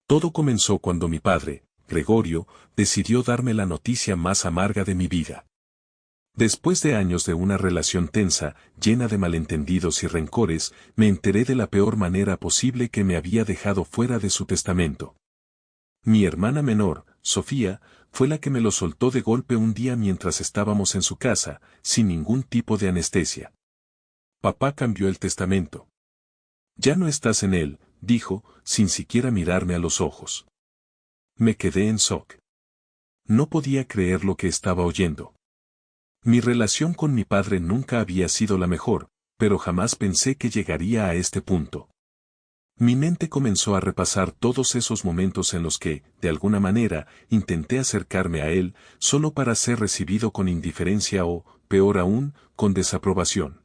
Todo comenzó cuando mi padre, Gregorio, decidió darme la noticia más amarga de mi vida. Después de años de una relación tensa, llena de malentendidos y rencores, me enteré de la peor manera posible que me había dejado fuera de su testamento. Mi hermana menor, Sofía, fue la que me lo soltó de golpe un día mientras estábamos en su casa, sin ningún tipo de anestesia. Papá cambió el testamento. Ya no estás en él, dijo, sin siquiera mirarme a los ojos. Me quedé en shock. No podía creer lo que estaba oyendo. Mi relación con mi padre nunca había sido la mejor, pero jamás pensé que llegaría a este punto. Mi mente comenzó a repasar todos esos momentos en los que, de alguna manera, intenté acercarme a él, solo para ser recibido con indiferencia o, peor aún, con desaprobación.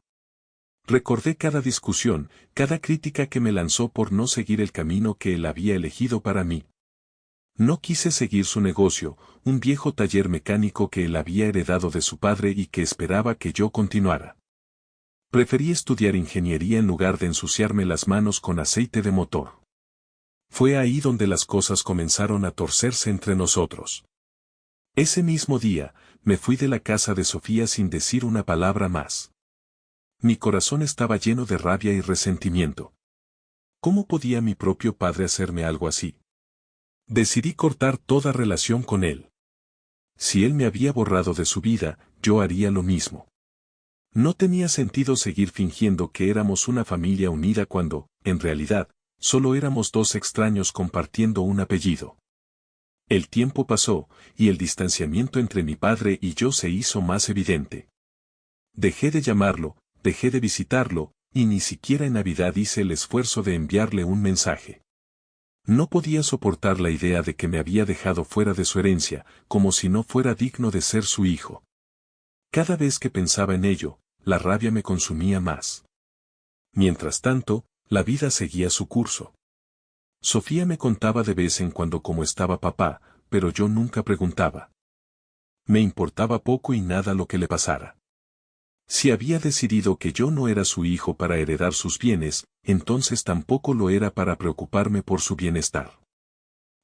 Recordé cada discusión, cada crítica que me lanzó por no seguir el camino que él había elegido para mí. No quise seguir su negocio, un viejo taller mecánico que él había heredado de su padre y que esperaba que yo continuara. Preferí estudiar ingeniería en lugar de ensuciarme las manos con aceite de motor. Fue ahí donde las cosas comenzaron a torcerse entre nosotros. Ese mismo día, me fui de la casa de Sofía sin decir una palabra más. Mi corazón estaba lleno de rabia y resentimiento. ¿Cómo podía mi propio padre hacerme algo así? Decidí cortar toda relación con él. Si él me había borrado de su vida, yo haría lo mismo. No tenía sentido seguir fingiendo que éramos una familia unida cuando, en realidad, solo éramos dos extraños compartiendo un apellido. El tiempo pasó, y el distanciamiento entre mi padre y yo se hizo más evidente. Dejé de llamarlo, dejé de visitarlo, y ni siquiera en Navidad hice el esfuerzo de enviarle un mensaje. No podía soportar la idea de que me había dejado fuera de su herencia, como si no fuera digno de ser su hijo. Cada vez que pensaba en ello, la rabia me consumía más. Mientras tanto, la vida seguía su curso. Sofía me contaba de vez en cuando cómo estaba papá, pero yo nunca preguntaba. Me importaba poco y nada lo que le pasara. Si había decidido que yo no era su hijo para heredar sus bienes, entonces tampoco lo era para preocuparme por su bienestar.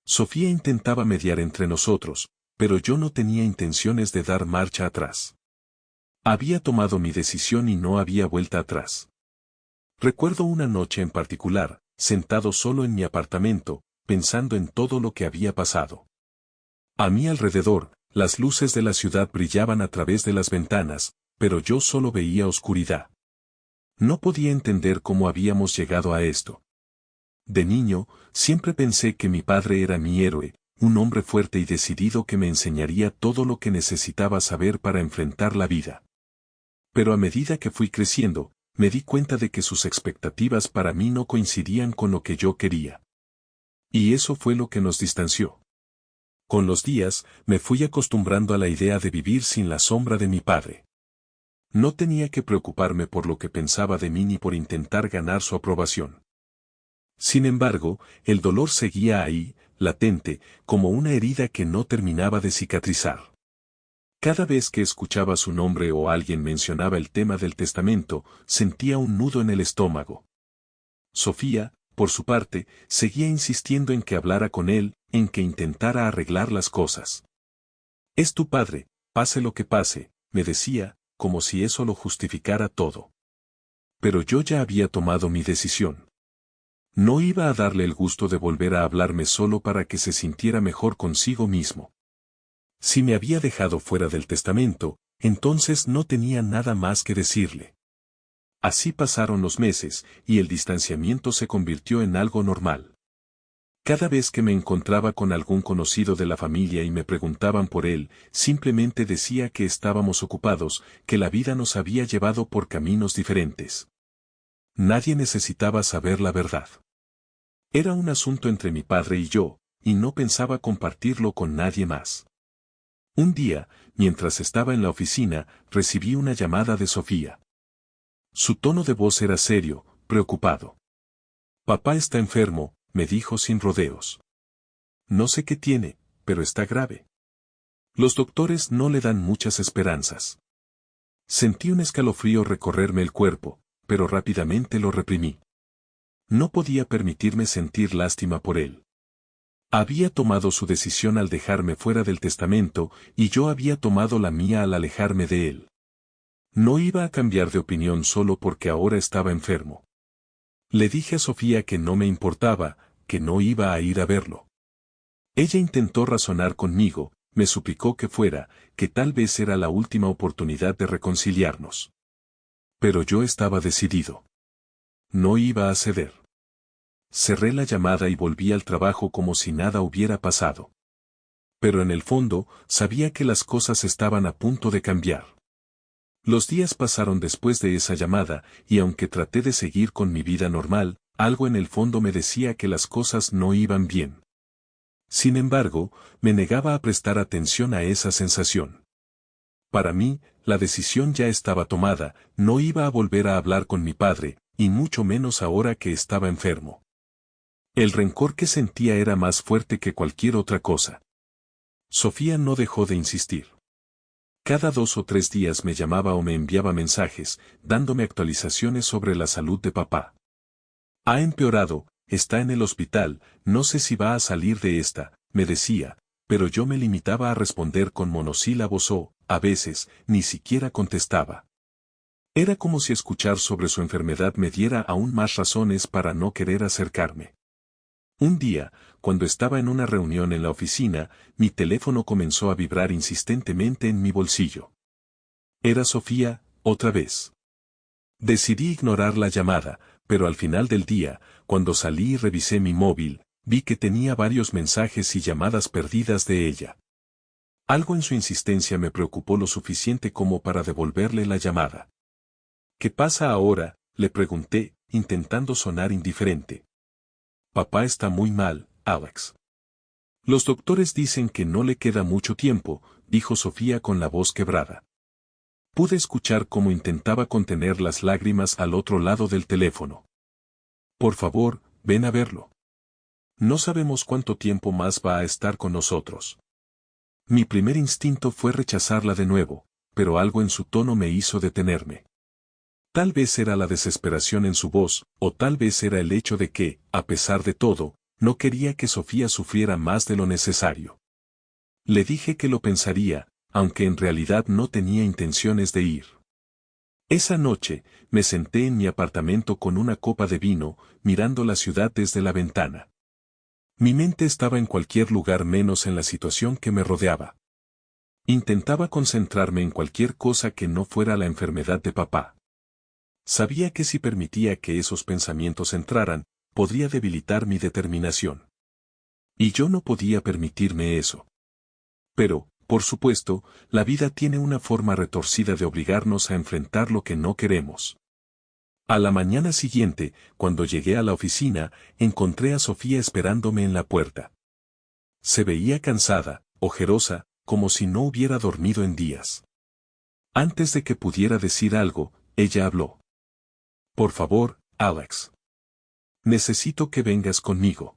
Sofía intentaba mediar entre nosotros, pero yo no tenía intenciones de dar marcha atrás. Había tomado mi decisión y no había vuelta atrás. Recuerdo una noche en particular, sentado solo en mi apartamento, pensando en todo lo que había pasado. A mi alrededor, las luces de la ciudad brillaban a través de las ventanas, pero yo solo veía oscuridad. No podía entender cómo habíamos llegado a esto. De niño, siempre pensé que mi padre era mi héroe, un hombre fuerte y decidido que me enseñaría todo lo que necesitaba saber para enfrentar la vida. Pero a medida que fui creciendo, me di cuenta de que sus expectativas para mí no coincidían con lo que yo quería. Y eso fue lo que nos distanció. Con los días, me fui acostumbrando a la idea de vivir sin la sombra de mi padre. No tenía que preocuparme por lo que pensaba de mí ni por intentar ganar su aprobación. Sin embargo, el dolor seguía ahí, latente, como una herida que no terminaba de cicatrizar. Cada vez que escuchaba su nombre o alguien mencionaba el tema del testamento, sentía un nudo en el estómago. Sofía, por su parte, seguía insistiendo en que hablara con él, en que intentara arreglar las cosas. Es tu padre, pase lo que pase, me decía, como si eso lo justificara todo. Pero yo ya había tomado mi decisión. No iba a darle el gusto de volver a hablarme solo para que se sintiera mejor consigo mismo. Si me había dejado fuera del testamento, entonces no tenía nada más que decirle. Así pasaron los meses, y el distanciamiento se convirtió en algo normal. Cada vez que me encontraba con algún conocido de la familia y me preguntaban por él, simplemente decía que estábamos ocupados, que la vida nos había llevado por caminos diferentes. Nadie necesitaba saber la verdad. Era un asunto entre mi padre y yo, y no pensaba compartirlo con nadie más. Un día, mientras estaba en la oficina, recibí una llamada de Sofía. Su tono de voz era serio, preocupado. Papá está enfermo, me dijo sin rodeos. No sé qué tiene, pero está grave. Los doctores no le dan muchas esperanzas. Sentí un escalofrío recorrerme el cuerpo, pero rápidamente lo reprimí. No podía permitirme sentir lástima por él. Había tomado su decisión al dejarme fuera del testamento, y yo había tomado la mía al alejarme de él. No iba a cambiar de opinión solo porque ahora estaba enfermo. Le dije a Sofía que no me importaba, que no iba a ir a verlo. Ella intentó razonar conmigo, me suplicó que fuera, que tal vez era la última oportunidad de reconciliarnos. Pero yo estaba decidido. No iba a ceder. Cerré la llamada y volví al trabajo como si nada hubiera pasado. Pero en el fondo, sabía que las cosas estaban a punto de cambiar. Los días pasaron después de esa llamada, y aunque traté de seguir con mi vida normal, algo en el fondo me decía que las cosas no iban bien. Sin embargo, me negaba a prestar atención a esa sensación. Para mí, la decisión ya estaba tomada, no iba a volver a hablar con mi padre, y mucho menos ahora que estaba enfermo. El rencor que sentía era más fuerte que cualquier otra cosa. Sofía no dejó de insistir. Cada 2 o 3 días me llamaba o me enviaba mensajes, dándome actualizaciones sobre la salud de papá. Ha empeorado, está en el hospital, no sé si va a salir de esta, me decía, pero yo me limitaba a responder con monosílabos o, a veces, ni siquiera contestaba. Era como si escuchar sobre su enfermedad me diera aún más razones para no querer acercarme. Un día, cuando estaba en una reunión en la oficina, mi teléfono comenzó a vibrar insistentemente en mi bolsillo. Era Sofía, otra vez. Decidí ignorar la llamada, pero al final del día, cuando salí y revisé mi móvil, vi que tenía varios mensajes y llamadas perdidas de ella. Algo en su insistencia me preocupó lo suficiente como para devolverle la llamada. ¿Qué pasa ahora?, le pregunté, intentando sonar indiferente. Papá está muy mal, Alex. Los doctores dicen que no le queda mucho tiempo, dijo Sofía con la voz quebrada. Pude escuchar cómo intentaba contener las lágrimas al otro lado del teléfono. Por favor, ven a verlo. No sabemos cuánto tiempo más va a estar con nosotros. Mi primer instinto fue rechazarla de nuevo, pero algo en su tono me hizo detenerme. Tal vez era la desesperación en su voz, o tal vez era el hecho de que, a pesar de todo, no quería que Sofía sufriera más de lo necesario. Le dije que lo pensaría, aunque en realidad no tenía intenciones de ir. Esa noche, me senté en mi apartamento con una copa de vino, mirando la ciudad desde la ventana. Mi mente estaba en cualquier lugar menos en la situación que me rodeaba. Intentaba concentrarme en cualquier cosa que no fuera la enfermedad de papá. Sabía que si permitía que esos pensamientos entraran, podría debilitar mi determinación. Y yo no podía permitirme eso. Pero, por supuesto, la vida tiene una forma retorcida de obligarnos a enfrentar lo que no queremos. A la mañana siguiente, cuando llegué a la oficina, encontré a Sofía esperándome en la puerta. Se veía cansada, ojerosa, como si no hubiera dormido en días. Antes de que pudiera decir algo, ella habló. Por favor, Alex. Necesito que vengas conmigo.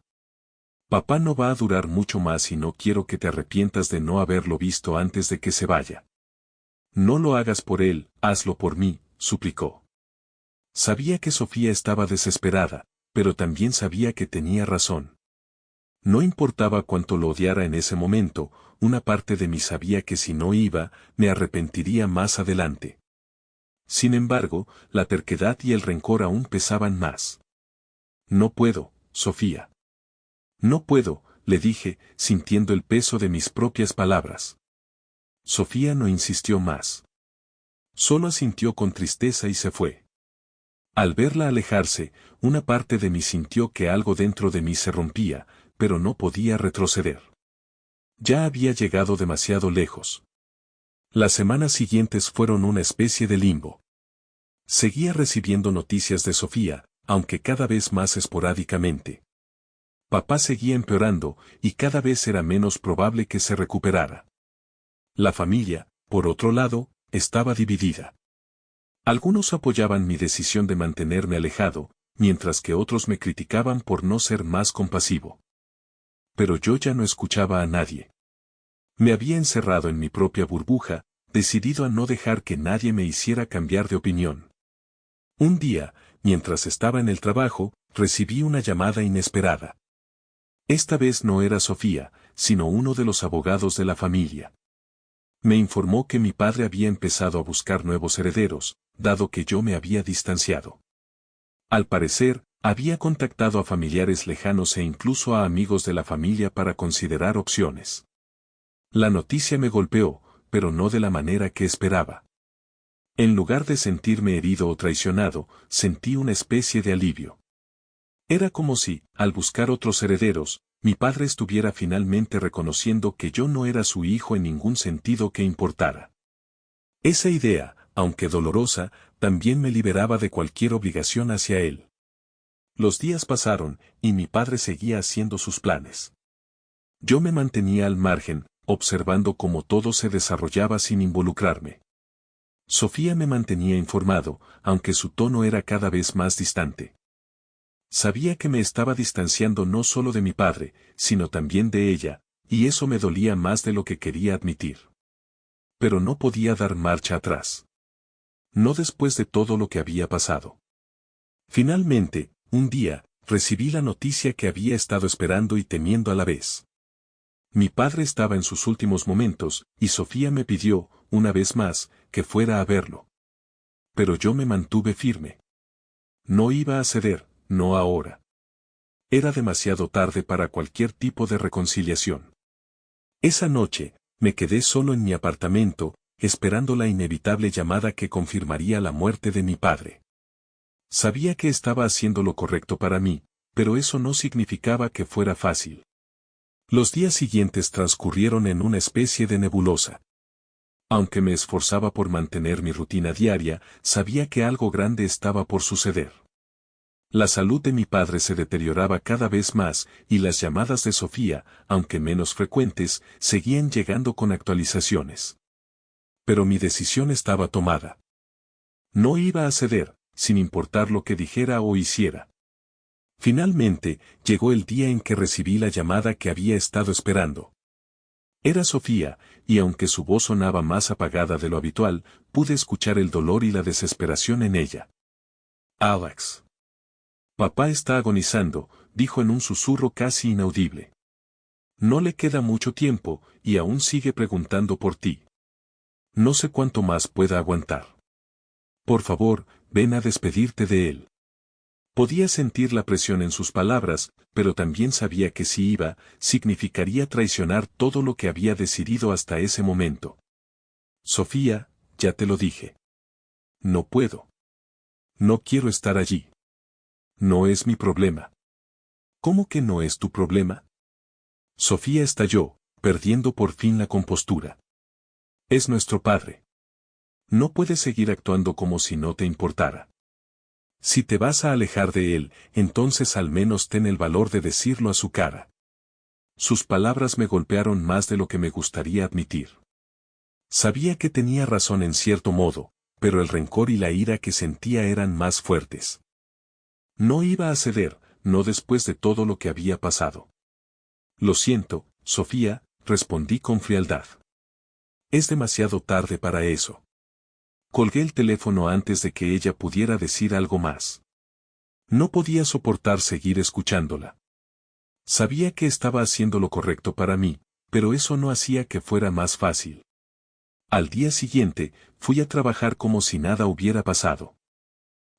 Papá no va a durar mucho más y no quiero que te arrepientas de no haberlo visto antes de que se vaya. No lo hagas por él, hazlo por mí, suplicó. Sabía que Sofía estaba desesperada, pero también sabía que tenía razón. No importaba cuánto lo odiara en ese momento, una parte de mí sabía que si no iba, me arrepentiría más adelante. Sin embargo, la terquedad y el rencor aún pesaban más. No puedo, Sofía. No puedo, le dije, sintiendo el peso de mis propias palabras. Sofía no insistió más. Solo asintió con tristeza y se fue. Al verla alejarse, una parte de mí sintió que algo dentro de mí se rompía, pero no podía retroceder. Ya había llegado demasiado lejos. Las semanas siguientes fueron una especie de limbo. Seguía recibiendo noticias de Sofía, aunque cada vez más esporádicamente. Papá seguía empeorando, y cada vez era menos probable que se recuperara. La familia, por otro lado, estaba dividida. Algunos apoyaban mi decisión de mantenerme alejado, mientras que otros me criticaban por no ser más compasivo. Pero yo ya no escuchaba a nadie. Me había encerrado en mi propia burbuja, decidido a no dejar que nadie me hiciera cambiar de opinión. Un día, mientras estaba en el trabajo, recibí una llamada inesperada. Esta vez no era Sofía, sino uno de los abogados de la familia. Me informó que mi padre había empezado a buscar nuevos herederos, dado que yo me había distanciado. Al parecer, había contactado a familiares lejanos e incluso a amigos de la familia para considerar opciones. La noticia me golpeó, pero no de la manera que esperaba. En lugar de sentirme herido o traicionado, sentí una especie de alivio. Era como si, al buscar otros herederos, mi padre estuviera finalmente reconociendo que yo no era su hijo en ningún sentido que importara. Esa idea, aunque dolorosa, también me liberaba de cualquier obligación hacia él. Los días pasaron, y mi padre seguía haciendo sus planes. Yo me mantenía al margen, observando cómo todo se desarrollaba sin involucrarme. Sofía me mantenía informado, aunque su tono era cada vez más distante. Sabía que me estaba distanciando no solo de mi padre, sino también de ella, y eso me dolía más de lo que quería admitir. Pero no podía dar marcha atrás. No después de todo lo que había pasado. Finalmente, un día, recibí la noticia que había estado esperando y temiendo a la vez. Mi padre estaba en sus últimos momentos, y Sofía me pidió, una vez más, que fuera a verlo. Pero yo me mantuve firme. No iba a ceder, no ahora. Era demasiado tarde para cualquier tipo de reconciliación. Esa noche, me quedé solo en mi apartamento, esperando la inevitable llamada que confirmaría la muerte de mi padre. Sabía que estaba haciendo lo correcto para mí, pero eso no significaba que fuera fácil. Los días siguientes transcurrieron en una especie de nebulosa. Aunque me esforzaba por mantener mi rutina diaria, sabía que algo grande estaba por suceder. La salud de mi padre se deterioraba cada vez más, y las llamadas de Sofía, aunque menos frecuentes, seguían llegando con actualizaciones. Pero mi decisión estaba tomada. No iba a ceder, sin importar lo que dijera o hiciera. Finalmente, llegó el día en que recibí la llamada que había estado esperando. Era Sofía, y aunque su voz sonaba más apagada de lo habitual, pude escuchar el dolor y la desesperación en ella. Alex. Papá está agonizando, dijo en un susurro casi inaudible. No le queda mucho tiempo, y aún sigue preguntando por ti. No sé cuánto más pueda aguantar. Por favor, ven a despedirte de él. Podía sentir la presión en sus palabras, pero también sabía que si iba, significaría traicionar todo lo que había decidido hasta ese momento. Sofía, ya te lo dije. No puedo. No quiero estar allí. No es mi problema. ¿Cómo que no es tu problema? Sofía estalló, perdiendo por fin la compostura. Es nuestro padre. No puedes seguir actuando como si no te importara. Si te vas a alejar de él, entonces al menos ten el valor de decirlo a su cara. Sus palabras me golpearon más de lo que me gustaría admitir. Sabía que tenía razón en cierto modo, pero el rencor y la ira que sentía eran más fuertes. No iba a ceder, no después de todo lo que había pasado. Lo siento, Sofía, respondí con frialdad. Es demasiado tarde para eso. Colgué el teléfono antes de que ella pudiera decir algo más. No podía soportar seguir escuchándola. Sabía que estaba haciendo lo correcto para mí, pero eso no hacía que fuera más fácil. Al día siguiente, fui a trabajar como si nada hubiera pasado.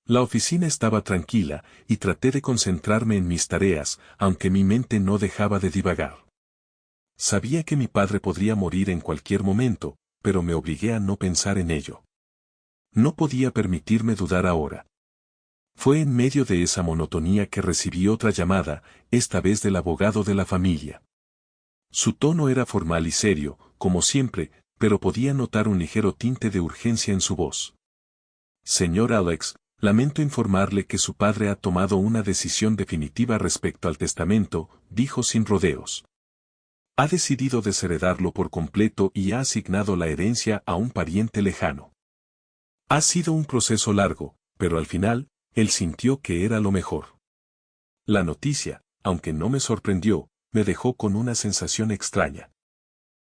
La oficina estaba tranquila, y traté de concentrarme en mis tareas, aunque mi mente no dejaba de divagar. Sabía que mi padre podría morir en cualquier momento, pero me obligué a no pensar en ello. No podía permitirme dudar ahora. Fue en medio de esa monotonía que recibí otra llamada, esta vez del abogado de la familia. Su tono era formal y serio, como siempre, pero podía notar un ligero tinte de urgencia en su voz. Señor Alex, lamento informarle que su padre ha tomado una decisión definitiva respecto al testamento, dijo sin rodeos. Ha decidido desheredarlo por completo y ha asignado la herencia a un pariente lejano. Ha sido un proceso largo, pero al final, él sintió que era lo mejor. La noticia, aunque no me sorprendió, me dejó con una sensación extraña.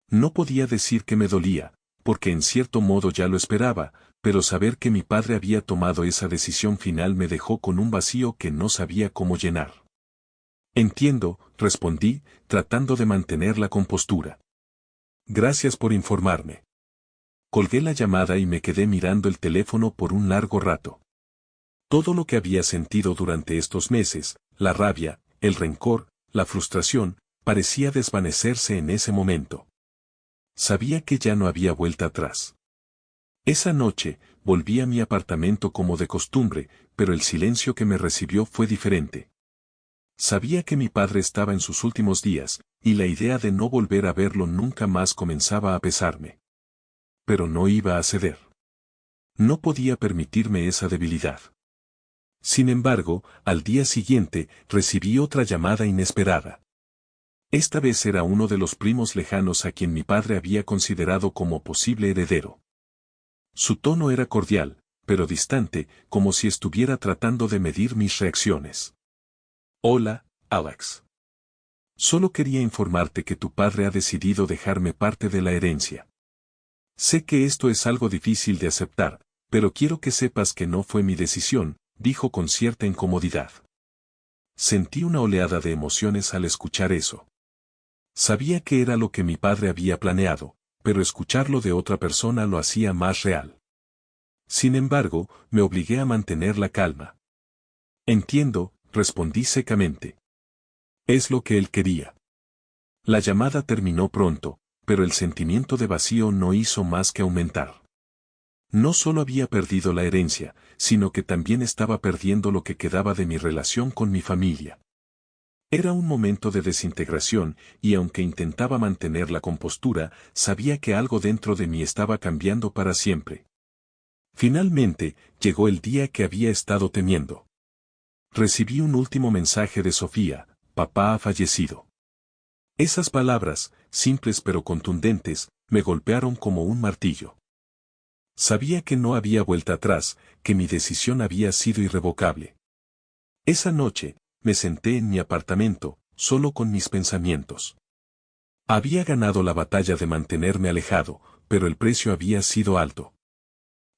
No podía decir que me dolía, porque en cierto modo ya lo esperaba, pero saber que mi padre había tomado esa decisión final me dejó con un vacío que no sabía cómo llenar. Entiendo, respondí, tratando de mantener la compostura. Gracias por informarme. Colgué la llamada y me quedé mirando el teléfono por un largo rato. Todo lo que había sentido durante estos meses, la rabia, el rencor, la frustración, parecía desvanecerse en ese momento. Sabía que ya no había vuelta atrás. Esa noche, volví a mi apartamento como de costumbre, pero el silencio que me recibió fue diferente. Sabía que mi padre estaba en sus últimos días, y la idea de no volver a verlo nunca más comenzaba a pesarme. Pero no iba a ceder. No podía permitirme esa debilidad. Sin embargo, al día siguiente, recibí otra llamada inesperada. Esta vez era uno de los primos lejanos a quien mi padre había considerado como posible heredero. Su tono era cordial, pero distante, como si estuviera tratando de medir mis reacciones. Hola, Alex. Solo quería informarte que tu padre ha decidido dejarme parte de la herencia. Sé que esto es algo difícil de aceptar, pero quiero que sepas que no fue mi decisión, dijo con cierta incomodidad. Sentí una oleada de emociones al escuchar eso. Sabía que era lo que mi padre había planeado, pero escucharlo de otra persona lo hacía más real. Sin embargo, me obligué a mantener la calma. Entiendo, respondí secamente. Es lo que él quería. La llamada terminó pronto, pero el sentimiento de vacío no hizo más que aumentar. No solo había perdido la herencia, sino que también estaba perdiendo lo que quedaba de mi relación con mi familia. Era un momento de desintegración, y aunque intentaba mantener la compostura, sabía que algo dentro de mí estaba cambiando para siempre. Finalmente, llegó el día que había estado temiendo. Recibí un último mensaje de Sofía: papá ha fallecido. Esas palabras, simples pero contundentes, me golpearon como un martillo. Sabía que no había vuelta atrás, que mi decisión había sido irrevocable. Esa noche, me senté en mi apartamento, solo con mis pensamientos. Había ganado la batalla de mantenerme alejado, pero el precio había sido alto.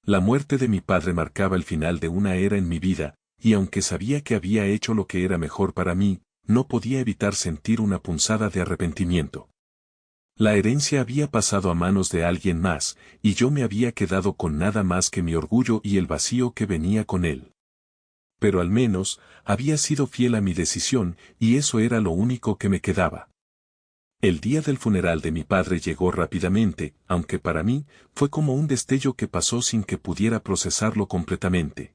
La muerte de mi padre marcaba el final de una era en mi vida, y aunque sabía que había hecho lo que era mejor para mí, no podía evitar sentir una punzada de arrepentimiento. La herencia había pasado a manos de alguien más, y yo me había quedado con nada más que mi orgullo y el vacío que venía con él. Pero al menos, había sido fiel a mi decisión, y eso era lo único que me quedaba. El día del funeral de mi padre llegó rápidamente, aunque para mí, fue como un destello que pasó sin que pudiera procesarlo completamente.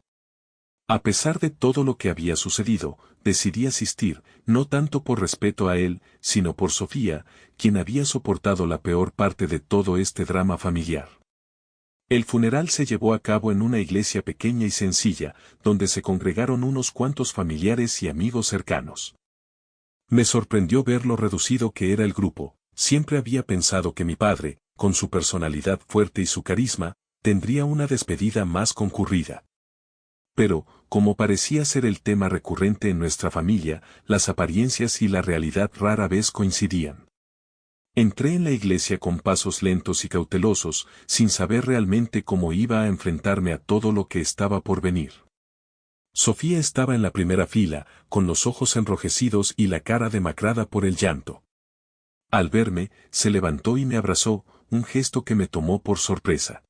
A pesar de todo lo que había sucedido, decidí asistir, no tanto por respeto a él, sino por Sofía, quien había soportado la peor parte de todo este drama familiar. El funeral se llevó a cabo en una iglesia pequeña y sencilla, donde se congregaron unos cuantos familiares y amigos cercanos. Me sorprendió ver lo reducido que era el grupo. Siempre había pensado que mi padre, con su personalidad fuerte y su carisma, tendría una despedida más concurrida. Pero, como parecía ser el tema recurrente en nuestra familia, las apariencias y la realidad rara vez coincidían. Entré en la iglesia con pasos lentos y cautelosos, sin saber realmente cómo iba a enfrentarme a todo lo que estaba por venir. Sofía estaba en la primera fila, con los ojos enrojecidos y la cara demacrada por el llanto. Al verme, se levantó y me abrazó, un gesto que me tomó por sorpresa.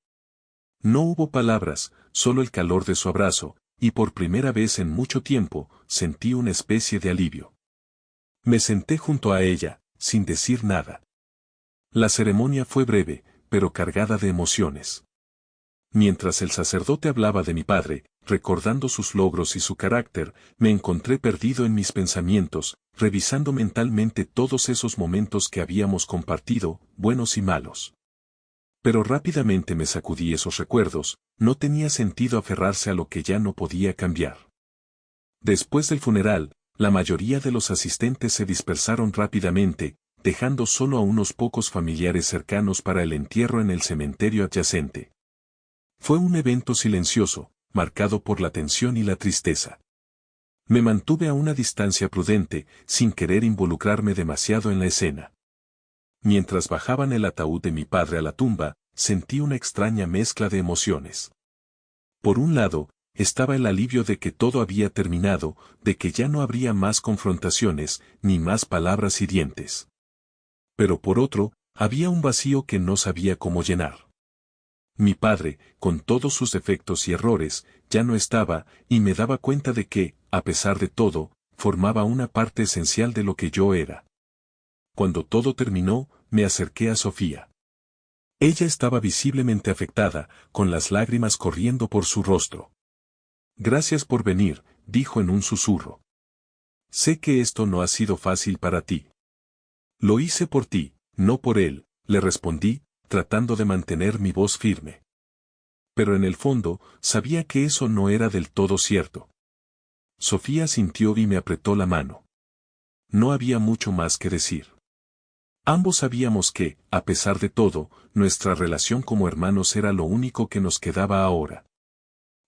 No hubo palabras, solo el calor de su abrazo, y por primera vez en mucho tiempo, sentí una especie de alivio. Me senté junto a ella, sin decir nada. La ceremonia fue breve, pero cargada de emociones. Mientras el sacerdote hablaba de mi padre, recordando sus logros y su carácter, me encontré perdido en mis pensamientos, revisando mentalmente todos esos momentos que habíamos compartido, buenos y malos. Pero rápidamente me sacudí esos recuerdos, no tenía sentido aferrarse a lo que ya no podía cambiar. Después del funeral, la mayoría de los asistentes se dispersaron rápidamente, dejando solo a unos pocos familiares cercanos para el entierro en el cementerio adyacente. Fue un evento silencioso, marcado por la tensión y la tristeza. Me mantuve a una distancia prudente, sin querer involucrarme demasiado en la escena. Mientras bajaban el ataúd de mi padre a la tumba, sentí una extraña mezcla de emociones. Por un lado, estaba el alivio de que todo había terminado, de que ya no habría más confrontaciones, ni más palabras hirientes. Pero por otro, había un vacío que no sabía cómo llenar. Mi padre, con todos sus defectos y errores, ya no estaba, y me daba cuenta de que, a pesar de todo, formaba una parte esencial de lo que yo era. Cuando todo terminó, me acerqué a Sofía. Ella estaba visiblemente afectada, con las lágrimas corriendo por su rostro. Gracias por venir, dijo en un susurro. Sé que esto no ha sido fácil para ti. Lo hice por ti, no por él, le respondí, tratando de mantener mi voz firme. Pero en el fondo, sabía que eso no era del todo cierto. Sofía sintió y me apretó la mano. No había mucho más que decir. Ambos sabíamos que, a pesar de todo, nuestra relación como hermanos era lo único que nos quedaba ahora.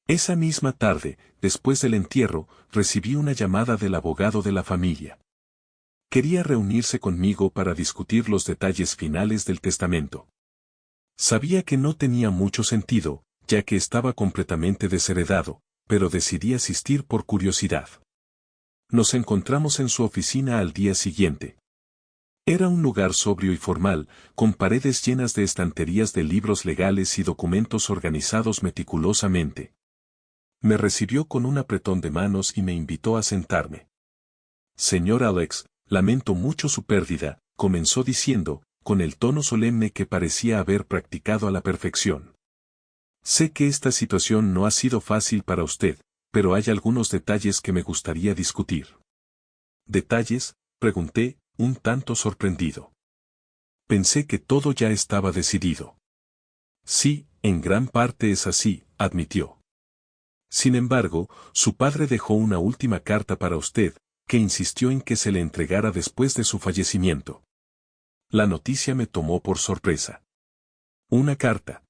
Esa misma tarde, después del entierro, recibí una llamada del abogado de la familia. Quería reunirse conmigo para discutir los detalles finales del testamento. Sabía que no tenía mucho sentido, ya que estaba completamente desheredado, pero decidí asistir por curiosidad. Nos encontramos en su oficina al día siguiente. Era un lugar sobrio y formal, con paredes llenas de estanterías de libros legales y documentos organizados meticulosamente. Me recibió con un apretón de manos y me invitó a sentarme. Señor Alex, lamento mucho su pérdida, comenzó diciendo, con el tono solemne que parecía haber practicado a la perfección. Sé que esta situación no ha sido fácil para usted, pero hay algunos detalles que me gustaría discutir. ¿Detalles?, pregunté, un tanto sorprendido. Pensé que todo ya estaba decidido. Sí, en gran parte es así, admitió. Sin embargo, su padre dejó una última carta para usted, que insistió en que se le entregara después de su fallecimiento. La noticia me tomó por sorpresa. Una carta.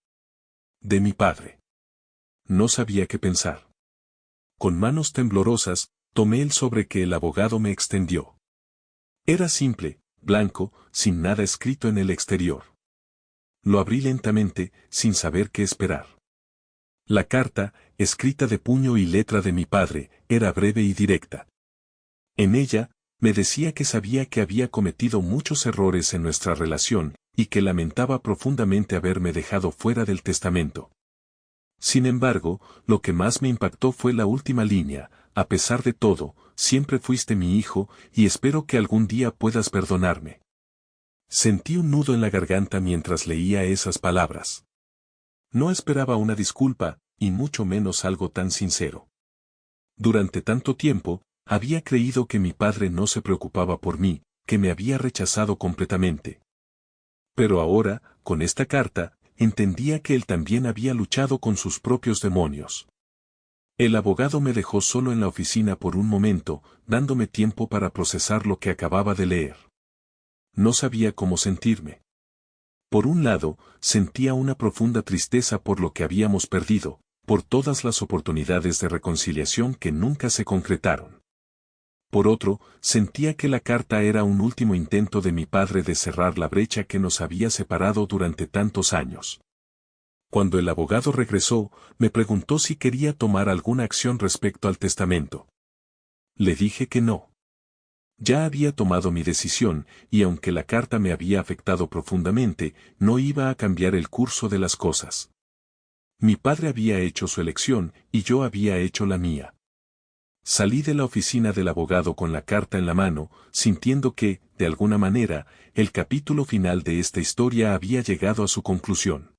De mi padre. No sabía qué pensar. Con manos temblorosas, tomé el sobre que el abogado me extendió. Era simple, blanco, sin nada escrito en el exterior. Lo abrí lentamente, sin saber qué esperar. La carta, escrita de puño y letra de mi padre, era breve y directa. En ella, me decía que sabía que había cometido muchos errores en nuestra relación, y que lamentaba profundamente haberme dejado fuera del testamento. Sin embargo, lo que más me impactó fue la última línea: a pesar de todo, siempre fuiste mi hijo, y espero que algún día puedas perdonarme. Sentí un nudo en la garganta mientras leía esas palabras. No esperaba una disculpa, y mucho menos algo tan sincero. Durante tanto tiempo, había creído que mi padre no se preocupaba por mí, que me había rechazado completamente. Pero ahora, con esta carta, entendía que él también había luchado con sus propios demonios. El abogado me dejó solo en la oficina por un momento, dándome tiempo para procesar lo que acababa de leer. No sabía cómo sentirme. Por un lado, sentía una profunda tristeza por lo que habíamos perdido, por todas las oportunidades de reconciliación que nunca se concretaron. Por otro, sentía que la carta era un último intento de mi padre de cerrar la brecha que nos había separado durante tantos años. Cuando el abogado regresó, me preguntó si quería tomar alguna acción respecto al testamento. Le dije que no. Ya había tomado mi decisión, y aunque la carta me había afectado profundamente, no iba a cambiar el curso de las cosas. Mi padre había hecho su elección, y yo había hecho la mía. Salí de la oficina del abogado con la carta en la mano, sintiendo que, de alguna manera, el capítulo final de esta historia había llegado a su conclusión.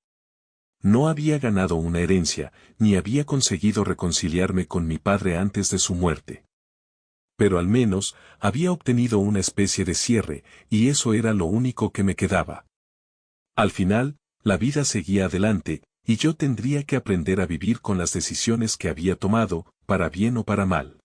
No había ganado una herencia, ni había conseguido reconciliarme con mi padre antes de su muerte. Pero al menos, había obtenido una especie de cierre, y eso era lo único que me quedaba. Al final, la vida seguía adelante, y yo tendría que aprender a vivir con las decisiones que había tomado, para bien o para mal.